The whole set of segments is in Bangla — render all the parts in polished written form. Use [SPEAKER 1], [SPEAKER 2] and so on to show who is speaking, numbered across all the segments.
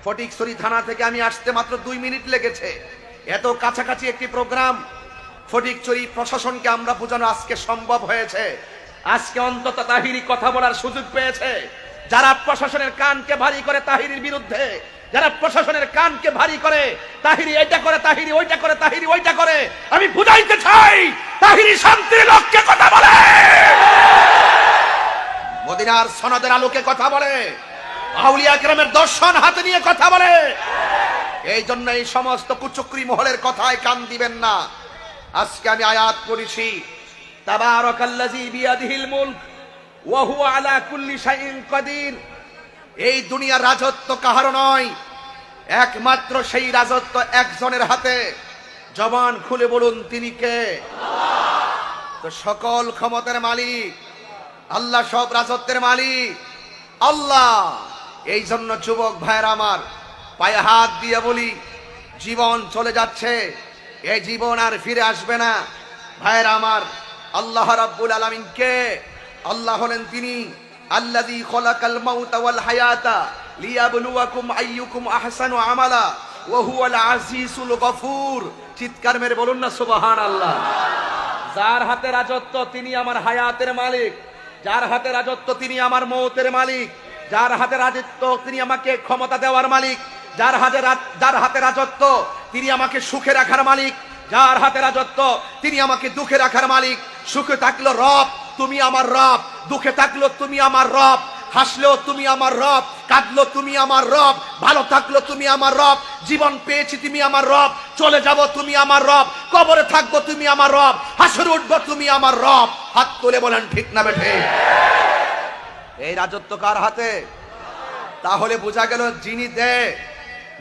[SPEAKER 1] ফটিকছড়ি থানা থেকে আমি আসতে মাত্র 2 মিনিট লেগেছে। এত কাছাকাছি একটি প্রোগ্রাম ফটিকছড়ি প্রশাসনকে আমরা বোঝানো আজকে সম্ভব হয়েছে। আজকে অন্তত তাহিরি কথা বলার সুযোগ পেয়েছে। যারা প্রশাসনের কানকে ভারী করে তাহিরির বিরুদ্ধে, যারা প্রশাসনের কানকে ভারী করে তাহিরি এটা করে, তাহিরি ওইটা করে, তাহিরি ওইটা করে, আমি বুঝাইতে চাই তাহিরি শান্তির লক্ষ্যে কথা বলে, মদিনার সনদের আলোকে কথা বলে, আউলিয়া কেরামের দর্শন হাতে নিয়ে কথা বলে। এই জন্য এই সমস্ত কুচক্রী মহলের কথায় কান দিবেন না। আজকে আমি আয়াত পড়েছি, তাবারাকাল্লাযী বিয়াদিহিল মুলক ওয়া হুয়া আলা কুল্লি শাইইন কাদির। এই দুনিয়ার রাজত্ব কাহারও নয়, একমাত্র সেই রাজত্ব একজনের হাতে। জবান খুলে বলুন তিনি কে? তো সকল ক্ষমতার মালিক আল্লাহ, সব রাজত্বের মালিক আল্লাহ। এই জন্য যুবক ভাইয়েরা আমার, পায়ে হাত দিয়ে বলি, জীবন চলে যাচ্ছে, এই জীবন আর ফিরে আসবে না। ভাইয়েরা আমার, আল্লাহ রাব্বুল আলামিন কে? আল্লাহ হলেন তিনি আল্লাযী খলাকাল মাউতা ওয়াল হায়াতা লিয়াবলুয়াকুম আইয়ুকুম আহসানু আমালা ওয়া হুয়াল আজিজুল গফুর। চিৎকার মেরে বলুন না সুবহানাল্লাহ। যার হাতে রাজত্ব তিনি আমার হায়াতের মালিক, যার হাতে রাজত্ব তিনি আমার মওতের মালিক, যার হাতে রাজত্ব তিনি আমাকে ক্ষমতা দেওয়ার মালিক, যার হাতে রাজত্ব তিনি আমাকে সুখে রাখার মালিক, যার হাতে রাজত্ব তিনি আমাকে দুঃখে রাখার মালিক। সুখে থাকলো রব, তুমি আমার রব, দুঃখে থাকলো তুমি আমার রব, হাসলো তুমি আমার রব, কাঁদলো তুমি আমার রব, ভালো থাকলো তুমি আমার রব, জীবন পেয়েছি তুমি আমার রব, চলে যাব তুমি আমার রব, কবরে থাকবো তুমি আমার রব, হাসরে উঠবো তুমি আমার রব। হাত তুলে বলেন ঠিক না বেঠে? এই রাজত্ব কার হাতে? তাহলে বোঝা গেল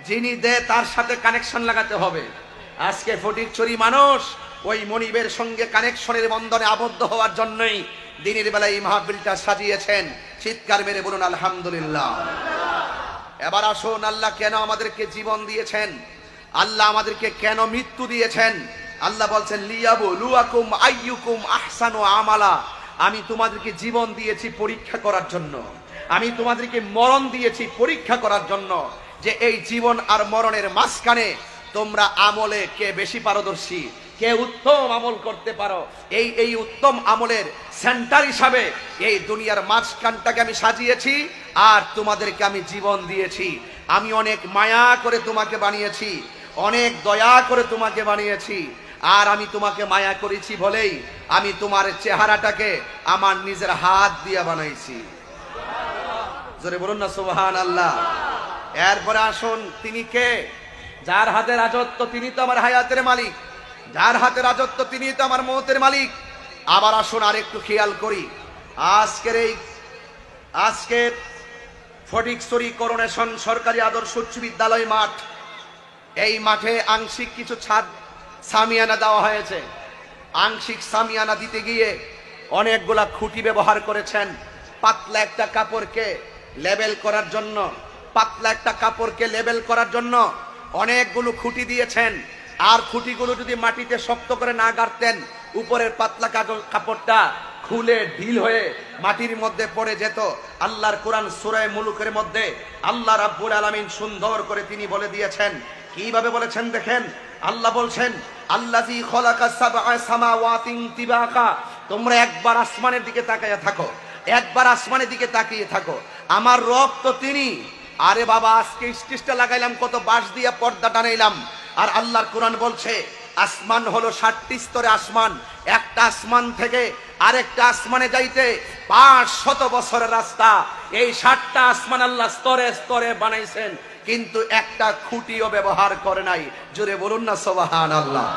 [SPEAKER 1] যিনি দে তার সাথে কানেকশন লাগাতে হবে। আজকে ফটিকছড়ি মানুষ ওই মনিবের সঙ্গে কানেকশনের বন্ধনে আবদ্ধ হওয়ার জন্যই দিনের বেলায় এই মাহফিলটা সাজিয়েছেন। চিৎকার মেরে বলুন আলহামদুলিল্লাহ। এবার আসুন, আল্লাহ কেন আমাদেরকে জীবন দিয়েছেন, আল্লাহ আমাদেরকে কেন মৃত্যু দিয়েছেন? আল্লাহ বলছেন লিয়াবলুয়াকুম আইয়ুকুম আহসানু আমালা। আমি তোমাদেরকে জীবন দিয়েছি পরীক্ষা করার জন্য, আমি তোমাদেরকে মরণ দিয়েছি পরীক্ষা করার জন্য, যে এই জীবন আর মরণের মাঝখানে তোমরা আমলে কে বেশি পারদর্শী, কে উত্তম আমল করতে পারো। এই উত্তম আমলের সেন্টার হিসাবে এই দুনিয়ার মাঝখানটাকে আমি সাজিয়েছি, আর তোমাদেরকে আমি জীবন দিয়েছি। আমি অনেক মায়া করে তোমাকে বানিয়েছি, অনেক দয়া করে তোমাকে বানিয়েছি, আর আমি তোমাকে মায়া করেছি বলেই আমি তোমার চেহারাটাকে আমার নিজের হাত দিয়ে বানাইছি। জোরে বলুন না সুবহানাল্লাহ। এরপরে আসুন, তিনি কে? যার হাতে রাজত্ব তিনি তো আমার হায়াতের মালিক, যার হাতে রাজত্ব তিনি তো আমার মওতের মালিক। আবার আসুন আরেকটু খেয়াল করি, আজকের ফটিকছড়ি করোনেশন সরকারি আদর্শ উচ্চ বিদ্যালয় মাঠ, এই মাঠে আংশিক কিছু ছাদ সামিয়ানা দেওয়া হয়েছে। আংশিক সামিয়ানা দিতে গিয়ে অনেকগুলা খুঁটি ব্যবহার করেছেন পাতলা একটা কাপড়কে লেবেল করার জন্য, পাতলা একটা কাপড়কে লেবেল করার জন্য অনেকগুলো খুঁটি দিয়েছেন। আর খুঁটিগুলো যদি মাটিতে শক্ত করে না গাড়তেন, উপরের পাতলা কাপড়টা খুলে ঢিল হয়ে মাটির মধ্যে পড়ে যেত। আল্লাহর কোরআন সূরা মুলুকের মধ্যে আল্লাহ রাব্বুল আলামিন সুন্দর করে তিনি বলে দিয়েছেন। কিভাবে বলেছেন দেখেন, আল্লাহ বলছেন আল্লাযী খলাকা সাবআ সামাওয়াতিন তিবাকা। তোমরা একবার আসমানের দিকে তাকিয়ে থাকো, একবার আসমানের দিকে তাকিয়ে থাকো, আমার রব তো তিনি। আরে বাবা, আজকে স্টেজটা লাগাইলাম, কত বাঁশ দিয়ে পর্দা টানাইলাম, আর আল্লাহর কোরআন বলছে আসমান হলো 7টি স্তরে আসমান, একটা আসমান থেকে আরেকটা আসমানে যাইতে 500 বছরের রাস্তা। এই 7টা আসমান আল্লাহ স্তরে স্তরে বানাইছেন, কিন্তু একটা খুঁটিও ব্যবহার করে নাই। জোরে বলুন না সুবহানাল্লাহ।